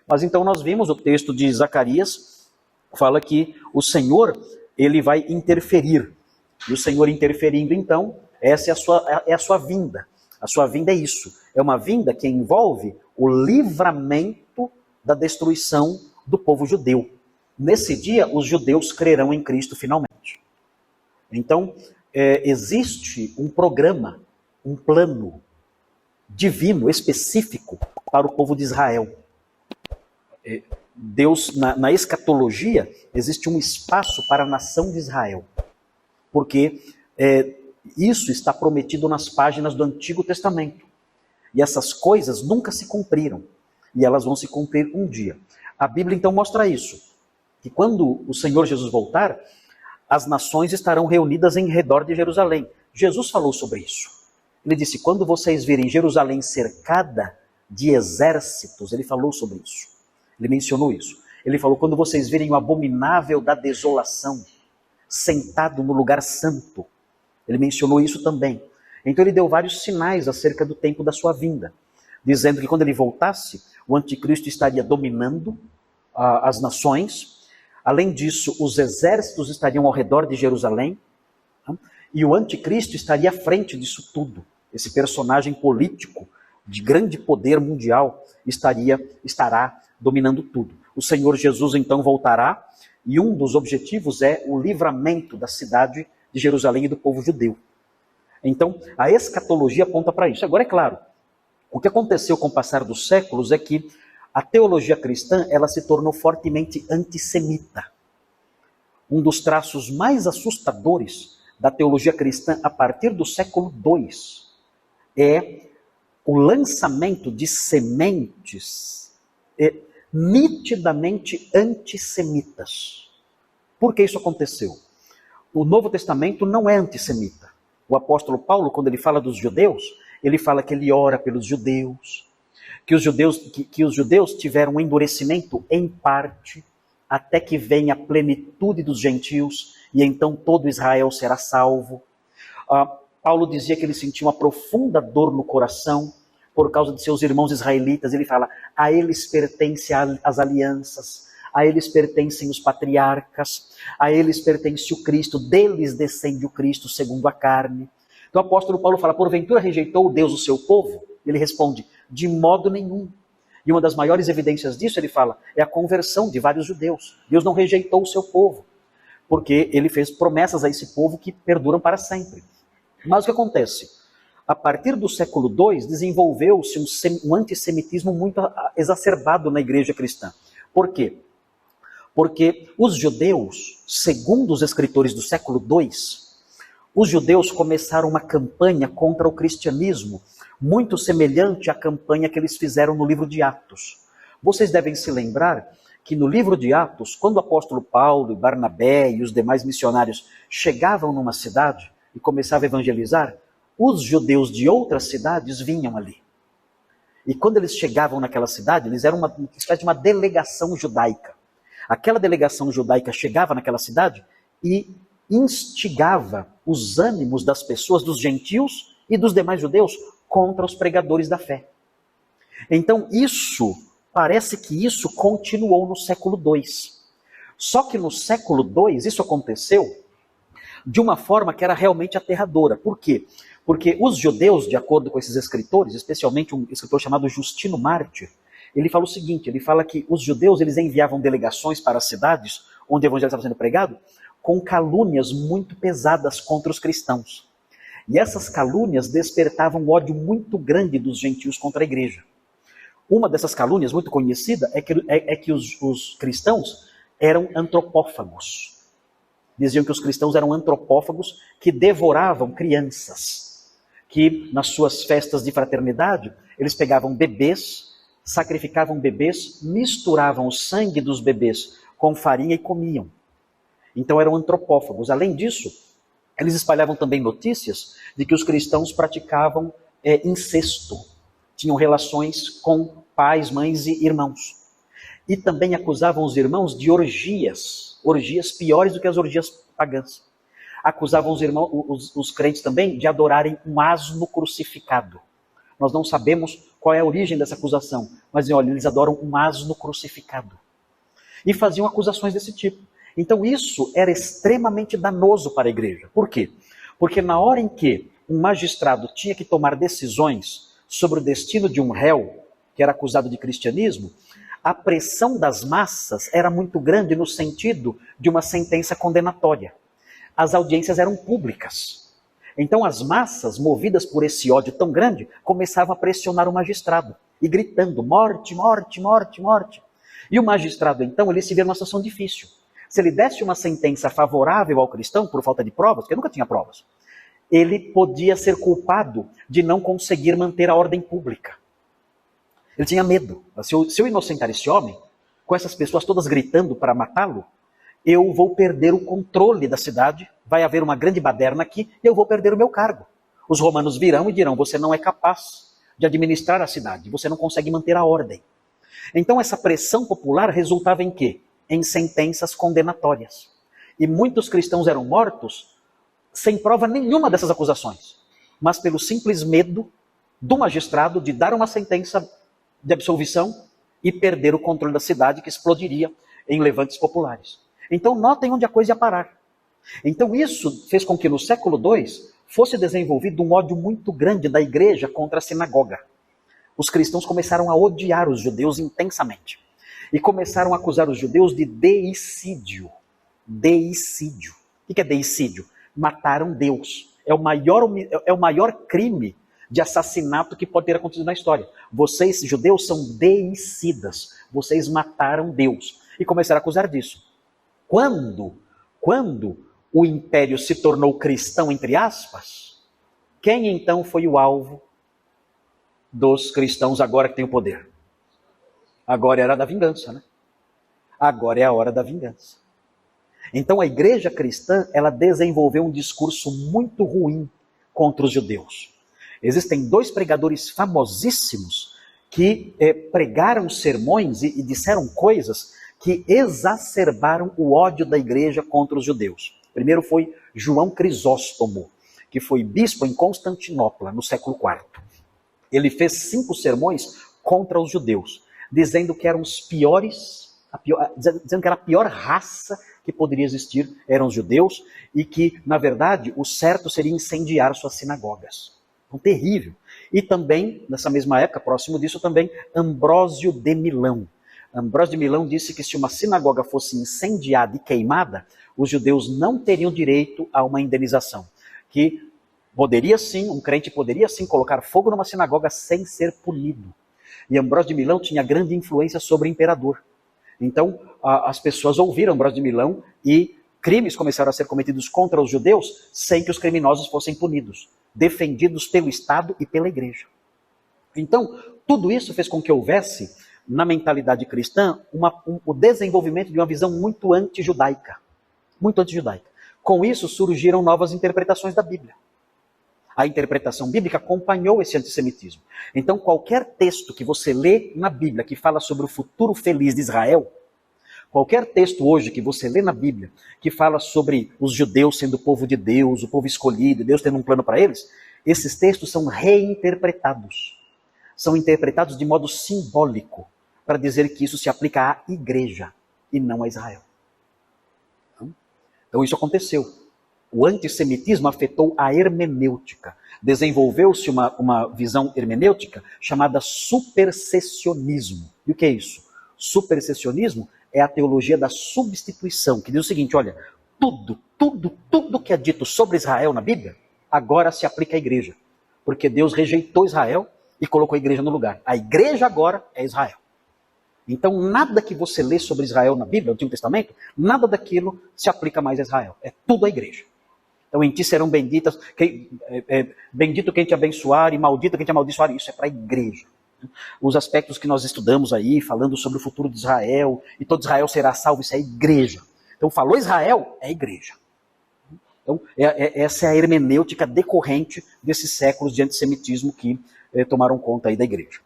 Mas então nós vimos o texto de Zacarias, fala que o Senhor, ele vai interferir. E o Senhor interferindo, então, essa é a sua vinda. A sua vinda é isso. É uma vinda que envolve o livramento da destruição do povo judeu. Nesse dia, os judeus crerão em Cristo finalmente. Então, existe um programa, um plano divino, específico para o povo de Israel. Deus, na escatologia, existe um espaço para a nação de Israel. Porque isso está prometido nas páginas do Antigo Testamento. E essas coisas nunca se cumpriram. E elas vão se cumprir um dia. A Bíblia então mostra isso. Que quando o Senhor Jesus voltar, as nações estarão reunidas em redor de Jerusalém. Jesus falou sobre isso. Ele disse, quando vocês virem Jerusalém cercada de exércitos, ele falou sobre isso. Ele mencionou isso. Ele falou, quando vocês virem o abominável da desolação, sentado no lugar santo. Ele mencionou isso também. Então ele deu vários sinais acerca do tempo da sua vinda, dizendo que quando ele voltasse, o anticristo estaria dominando as nações. Além disso, os exércitos estariam ao redor de Jerusalém, e o anticristo estaria à frente disso tudo. Esse personagem político de grande poder mundial estará dominando tudo. O Senhor Jesus então voltará, e um dos objetivos é o livramento da cidade de Jerusalém e do povo judeu. Então, a escatologia aponta para isso. Agora, é claro, o que aconteceu com o passar dos séculos é que a teologia cristã ela se tornou fortemente antissemita. Um dos traços mais assustadores da teologia cristã a partir do século II é o lançamento de sementes nitidamente antissemitas. Por que isso aconteceu? O Novo Testamento não é antissemita. O apóstolo Paulo, quando ele fala dos judeus, ele fala que ele ora pelos judeus, que os judeus tiveram um endurecimento em parte, até que venha a plenitude dos gentios, e então todo Israel será salvo. Paulo dizia que ele sentia uma profunda dor no coração, por causa de seus irmãos israelitas. Ele fala, a eles pertencem as alianças, a eles pertencem os patriarcas, a eles pertence o Cristo, deles descende o Cristo segundo a carne. Então o apóstolo Paulo fala, porventura rejeitou Deus o seu povo? Ele responde, de modo nenhum. E uma das maiores evidências disso, ele fala, é a conversão de vários judeus. Deus não rejeitou o seu povo, porque ele fez promessas a esse povo que perduram para sempre. Mas o que acontece? A partir do século II, desenvolveu-se um antissemitismo muito exacerbado na igreja cristã. Por quê? Porque os judeus, segundo os escritores do século II, os judeus começaram uma campanha contra o cristianismo, muito semelhante à campanha que eles fizeram no livro de Atos. Vocês devem se lembrar que no livro de Atos, quando o apóstolo Paulo, Barnabé e os demais missionários chegavam numa cidade e começavam a evangelizar, os judeus de outras cidades vinham ali. E quando eles chegavam naquela cidade, eles eram uma espécie de uma delegação judaica. Aquela delegação judaica chegava naquela cidade e instigava os ânimos das pessoas, dos gentios e dos demais judeus, contra os pregadores da fé. Então parece que isso continuou no século II. Só que no século II isso aconteceu de uma forma que era realmente aterradora. Por quê? Porque os judeus, de acordo com esses escritores, especialmente um escritor chamado Justino Mártir, ele fala o seguinte, ele fala que os judeus eles enviavam delegações para as cidades onde o evangelho estava sendo pregado com calúnias muito pesadas contra os cristãos. E essas calúnias despertavam um ódio muito grande dos gentios contra a igreja. Uma dessas calúnias muito conhecida é que os cristãos eram antropófagos. Diziam que os cristãos eram antropófagos que devoravam crianças. Que nas suas festas de fraternidade, eles pegavam bebês, sacrificavam bebês, misturavam o sangue dos bebês com farinha e comiam. Então eram antropófagos. Além disso, eles espalhavam também notícias de que os cristãos praticavam incesto. Tinham relações com pais, mães e irmãos. E também acusavam os irmãos de orgias piores do que as orgias pagãs. Acusavam os crentes também de adorarem um asno crucificado. Nós não sabemos Qual é a origem dessa acusação? Mas olha, eles adoram um asno crucificado. E faziam acusações desse tipo. Então isso era extremamente danoso para a igreja. Por quê? Porque na hora em que um magistrado tinha que tomar decisões sobre o destino de um réu, que era acusado de cristianismo, a pressão das massas era muito grande no sentido de uma sentença condenatória. As audiências eram públicas. Então as massas, movidas por esse ódio tão grande, começavam a pressionar o magistrado e gritando: morte, morte, morte, morte. E o magistrado, então, ele se vê numa situação difícil. Se ele desse uma sentença favorável ao cristão, por falta de provas, porque nunca tinha provas, ele podia ser culpado de não conseguir manter a ordem pública. Ele tinha medo. Se eu inocentar esse homem, com essas pessoas todas gritando para matá-lo, eu vou perder o controle da cidade, vai haver uma grande baderna aqui, e eu vou perder o meu cargo. Os romanos virão e dirão: você não é capaz de administrar a cidade, você não consegue manter a ordem. Então essa pressão popular resultava em quê? Em sentenças condenatórias. E muitos cristãos eram mortos sem prova nenhuma dessas acusações, mas pelo simples medo do magistrado de dar uma sentença de absolvição e perder o controle da cidade, que explodiria em levantes populares. Então notem onde a coisa ia parar. Então isso fez com que no século II fosse desenvolvido um ódio muito grande da igreja contra a sinagoga. Os cristãos começaram a odiar os judeus intensamente. E começaram a acusar os judeus de deicídio. Deicídio. O que é deicídio? Mataram Deus. É o maior crime de assassinato que pode ter acontecido na história. Vocês, judeus, são deicidas. Vocês mataram Deus. E começaram a acusar disso. Quando o império se tornou cristão, entre aspas, quem então foi o alvo dos cristãos agora que tem o poder? Agora era da vingança, né? Agora é a hora da vingança. Então a igreja cristã, ela desenvolveu um discurso muito ruim contra os judeus. Existem 2 pregadores famosíssimos que pregaram sermões e disseram coisas que exacerbaram o ódio da igreja contra os judeus. Primeiro foi João Crisóstomo, que foi bispo em Constantinopla, no século IV. Ele fez 5 sermões contra os judeus, dizendo que eram os piores, dizendo que era a pior raça que poderia existir, eram os judeus, e que, na verdade, o certo seria incendiar suas sinagogas. Então, terrível. E também, nessa mesma época, próximo disso também, Ambrósio de Milão. Ambrósio de Milão disse que se uma sinagoga fosse incendiada e queimada, os judeus não teriam direito a uma indenização. Que poderia sim, um crente poderia sim colocar fogo numa sinagoga sem ser punido. E Ambrósio de Milão tinha grande influência sobre o imperador. Então, as pessoas ouviram Ambrósio de Milão e crimes começaram a ser cometidos contra os judeus sem que os criminosos fossem punidos, defendidos pelo Estado e pela igreja. Então, tudo isso fez com que houvesse, na mentalidade cristã, o desenvolvimento de uma visão muito antijudaica. Muito antijudaica. Com isso, surgiram novas interpretações da Bíblia. A interpretação bíblica acompanhou esse antissemitismo. Então, qualquer texto que você lê na Bíblia que fala sobre o futuro feliz de Israel, qualquer texto hoje que você lê na Bíblia que fala sobre os judeus sendo o povo de Deus, o povo escolhido, Deus tendo um plano para eles, esses textos são reinterpretados. São interpretados de modo simbólico, para dizer que isso se aplica à igreja e não a Israel. Então isso aconteceu. O antissemitismo afetou a hermenêutica. Desenvolveu-se uma visão hermenêutica chamada supersessionismo. E o que é isso? Supersessionismo é a teologia da substituição, que diz o seguinte: olha, tudo que é dito sobre Israel na Bíblia, agora se aplica à igreja. Porque Deus rejeitou Israel e colocou a igreja no lugar. A igreja agora é Israel. Então nada que você lê sobre Israel na Bíblia, no Antigo Testamento, nada daquilo se aplica mais a Israel. É tudo a igreja. Então em ti serão benditas, bendito quem te abençoar e maldito quem te amaldiçoar. Isso é para a igreja. Os aspectos que nós estudamos aí, falando sobre o futuro de Israel, e todo Israel será salvo, isso é a igreja. Então falou Israel, é a igreja. Então essa é a hermenêutica decorrente desses séculos de antissemitismo que tomaram conta aí da igreja.